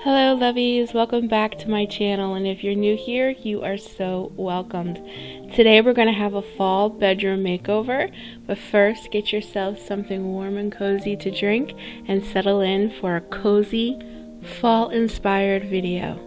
Hello lovies, welcome back to my channel, and if you're new here, you are so welcomed. Today we're going to have a fall bedroom makeover, but first get yourself something warm and cozy to drink and settle in for a cozy, fall inspired video.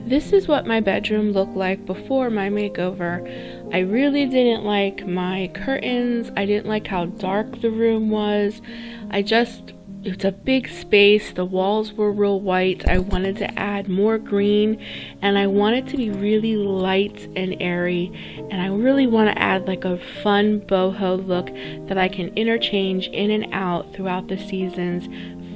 This is what my bedroom looked like before my makeover. I really didn't like my curtains. I didn't like how dark the room was. It's a big space. The walls were real white. I wanted to add more green, and I want it to be really light and airy, and I really want to add like a fun boho look that I can interchange in and out throughout the seasons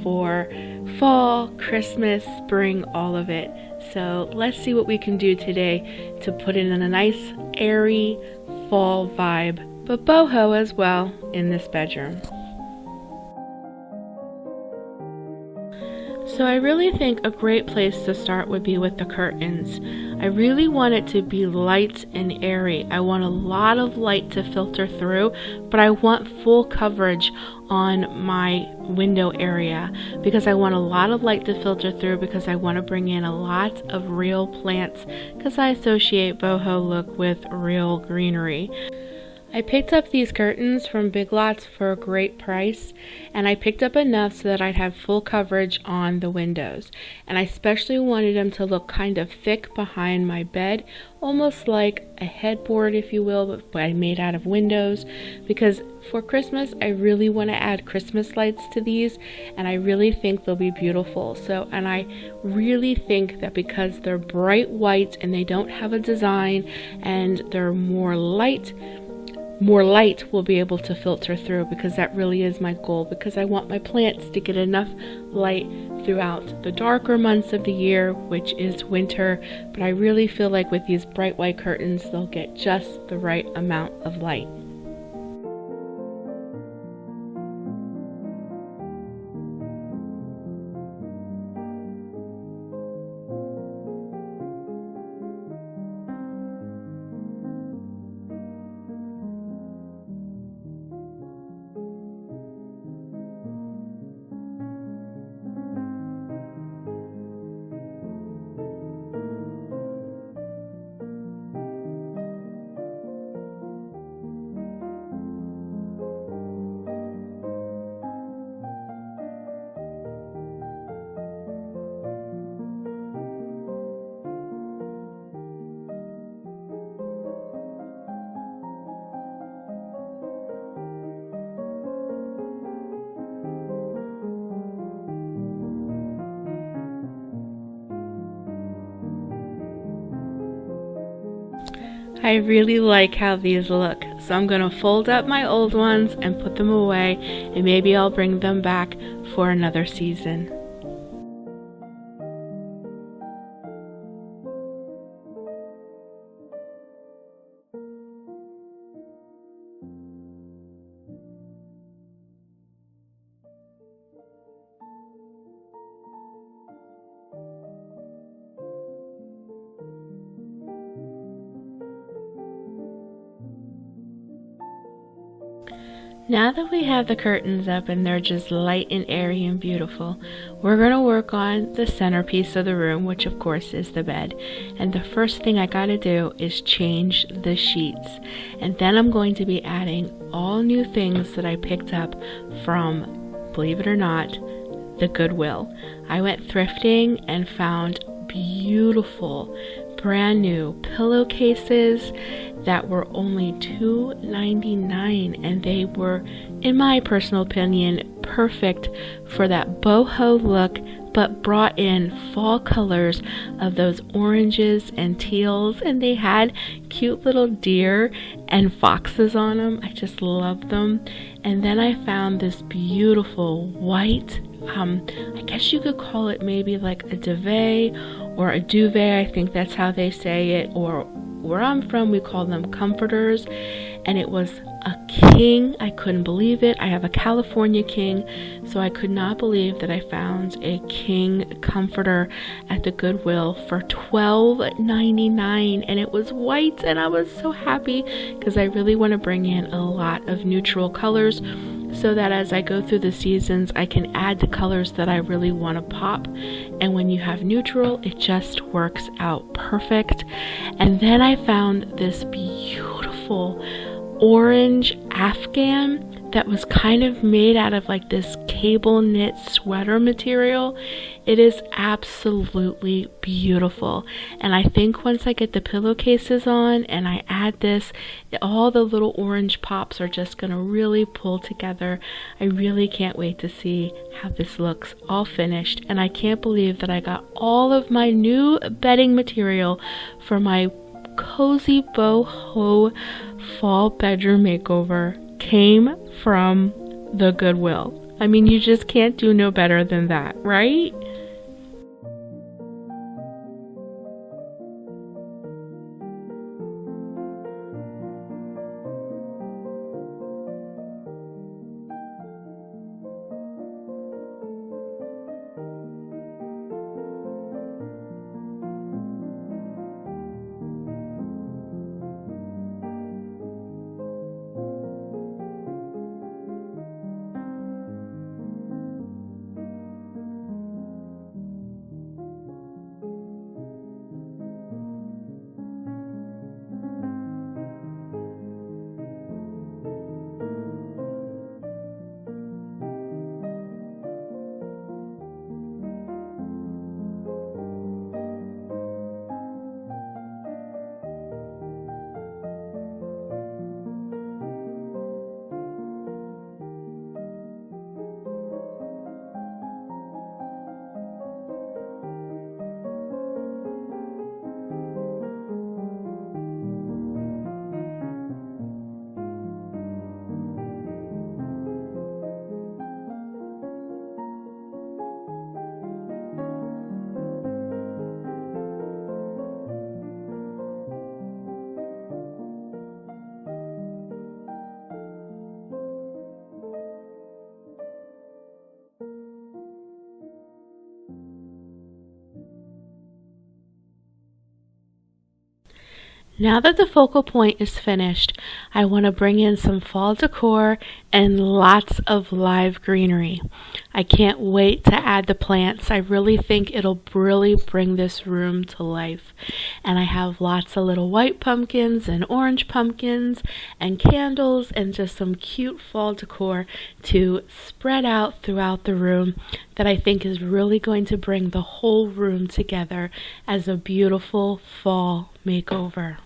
for fall, Christmas, spring, all of it. So let's see what we can do today to put it in a nice airy fall vibe, but boho as well in this bedroom. So I really think a great place to start would be with the curtains. I really want it to be light and airy. I want a lot of light to filter through, but I want full coverage on my window area because I want a lot of light to filter through, because I want to bring in a lot of real plants, because I associate boho look with real greenery. I picked up these curtains from Big Lots for a great price, and I picked up enough so that I'd have full coverage on the windows. And I especially wanted them to look kind of thick behind my bed, almost like a headboard, if you will, but made out of windows, because for Christmas I really want to add Christmas lights to these, and I really think they'll be beautiful. And I really think that because they're bright white and they don't have a design and they're more light will be able to filter through, because that really is my goal, because I want my plants to get enough light throughout the darker months of the year, which is winter, but I really feel like with these bright white curtains they'll get just the right amount of light. I really like how these look, so I'm going to fold up my old ones and put them away, and maybe I'll bring them back for another season. Now that we have the curtains up and they're just light and airy and beautiful, we're going to work on the centerpiece of the room, which of course is the bed. And the first thing I gotta do is change the sheets. And then I'm going to be adding all new things that I picked up from, believe it or not, the Goodwill. I went thrifting and found beautiful brand new pillowcases that were only $2.99, and they were, in my personal opinion, perfect for that boho look, but brought in fall colors of those oranges and teals, and they had cute little deer and foxes on them. I just love them. And then I found this beautiful white, I guess you could call it maybe like a duvet or a duvet, I think that's how they say it, or where I'm from, we call them comforters, and it was a king. I couldn't believe it. I have a California king, so I could not believe that I found a king comforter at the Goodwill for $12.99, and it was white, and I was so happy because I really want to bring in a lot of neutral colors so that as I go through the seasons, I can add the colors that I really want to pop. And when you have neutral, it just works out perfect. And then I found this beautiful orange Afghan that was kind of made out of like this cable knit sweater material. It is absolutely beautiful, and I think once I get the pillowcases on and I add this, all the little orange pops are just gonna really pull together. I really can't wait to see how this looks all finished, and I can't believe that I got all of my new bedding material for my cozy boho fall bedroom makeover came from the Goodwill. I mean, you just can't do no better than that, right? Now that the focal point is finished, I want to bring in some fall decor and lots of live greenery. I can't wait to add the plants. I really think it'll really bring this room to life. And I have lots of little white pumpkins and orange pumpkins and candles and just some cute fall decor to spread out throughout the room that I think is really going to bring the whole room together as a beautiful fall makeover.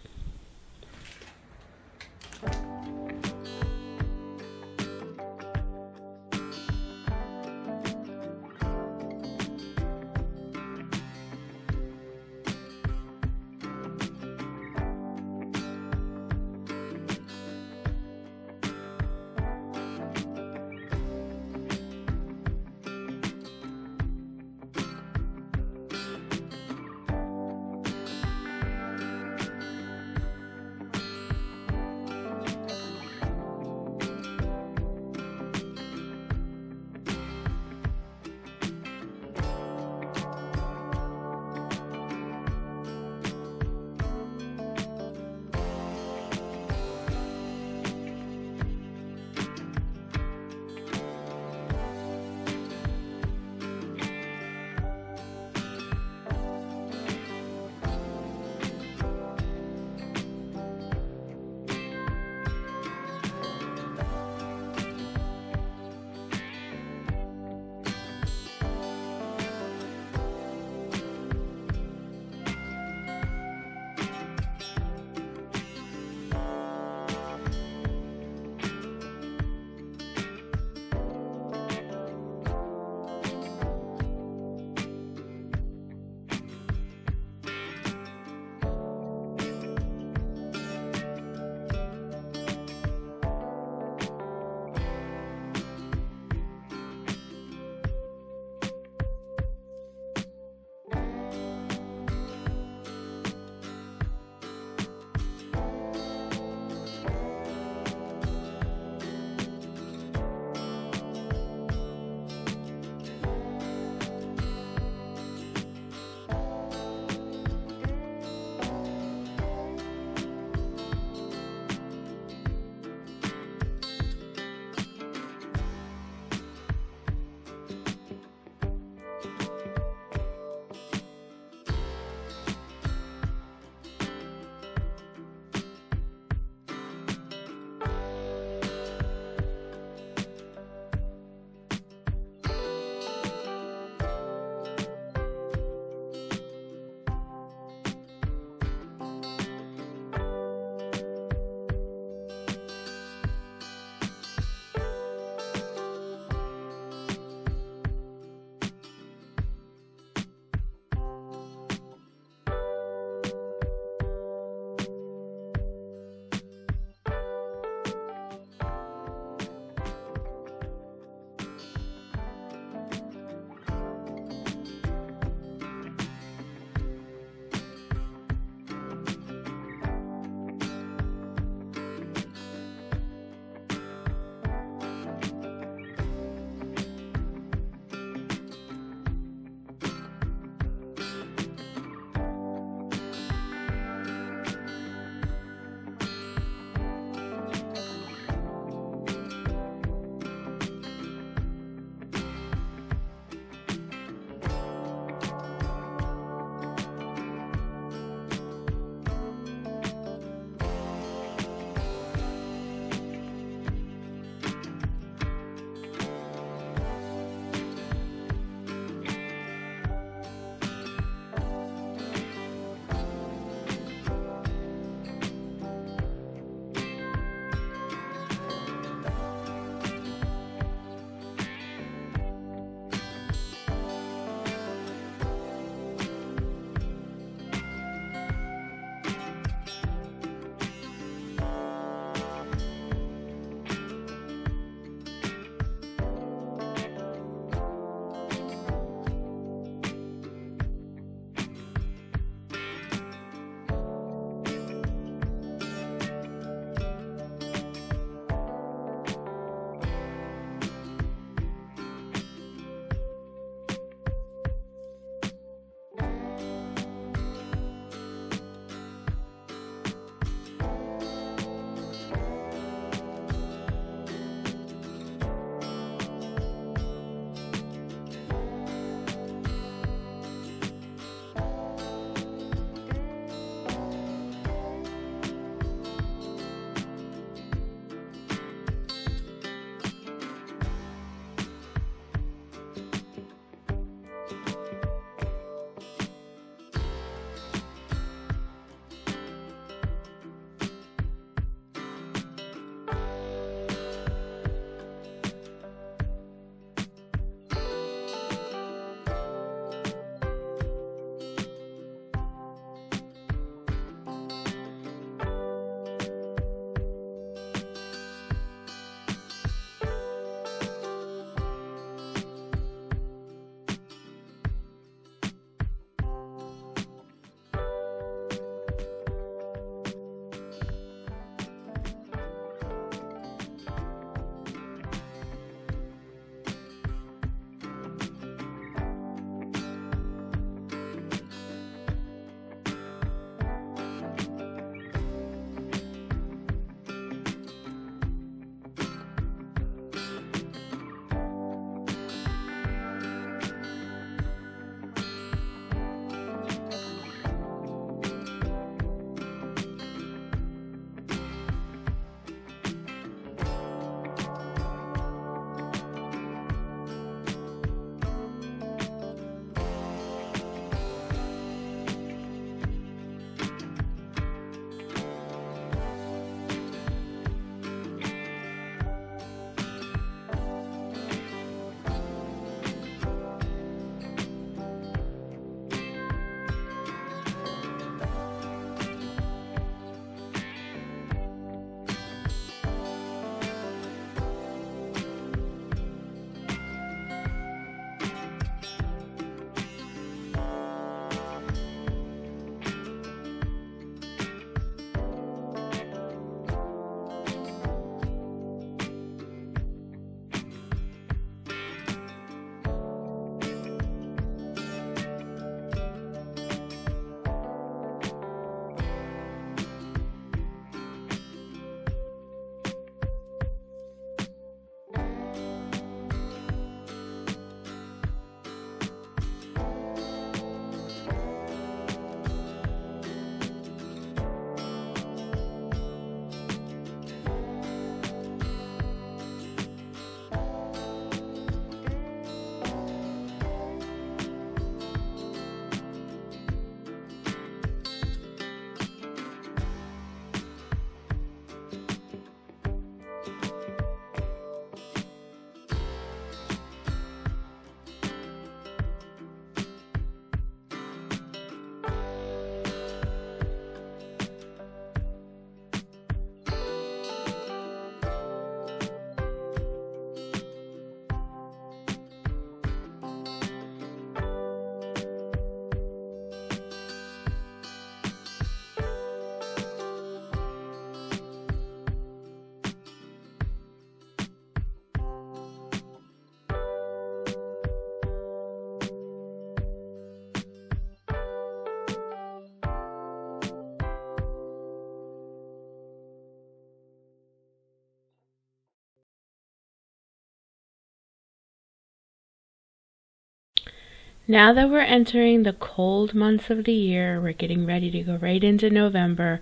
Now that we're entering the cold months of the year, we're getting ready to go right into November,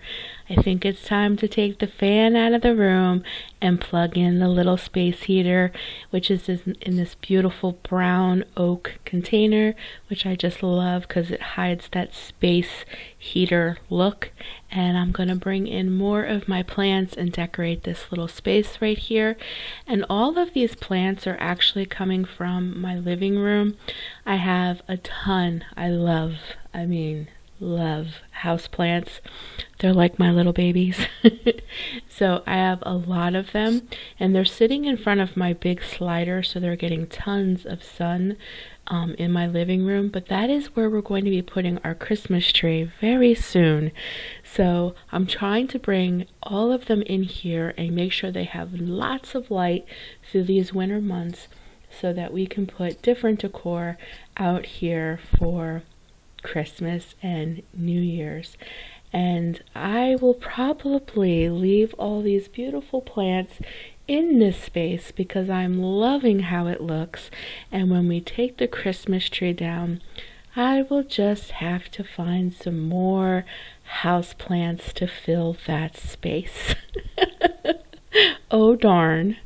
I think it's time to take the fan out of the room and plug in the little space heater, which is in this beautiful brown oak container, which I just love because it hides that space heater look. And I'm going to bring in more of my plants and decorate this little space right here. And all of these plants are actually coming from my living room. I have a ton. I love houseplants. They're like my little babies. So I have a lot of them, and they're sitting in front of my big slider, so they're getting tons of sun in my living room. But that is where we're going to be putting our Christmas tree very soon. So I'm trying to bring all of them in here and make sure they have lots of light through these winter months, so that we can put different decor out here for Christmas and New Year's. And I will probably leave all these beautiful plants in this space because I'm loving how it looks. And when we take the Christmas tree down, I will just have to find some more house plants to fill that space. Oh darn.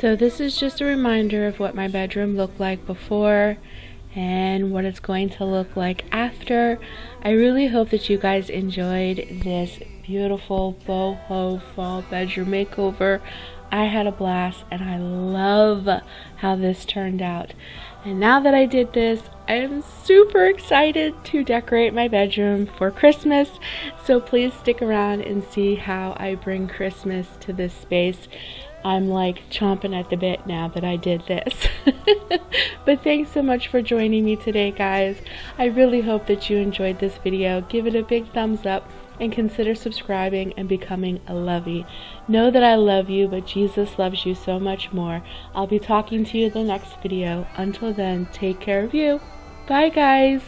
So this is just a reminder of what my bedroom looked like before and what it's going to look like after. I really hope that you guys enjoyed this beautiful boho fall bedroom makeover. I had a blast and I love how this turned out. And now that I did this, I am super excited to decorate my bedroom for Christmas. So please stick around and see how I bring Christmas to this space. I'm like chomping at the bit now that I did this. But thanks so much for joining me today, guys. I really hope that you enjoyed this video. Give it a big thumbs up and consider subscribing and becoming a lovey. Know that I love you, but Jesus loves you so much more. I'll be talking to you in the next video. Until then, take care of you. Bye, guys.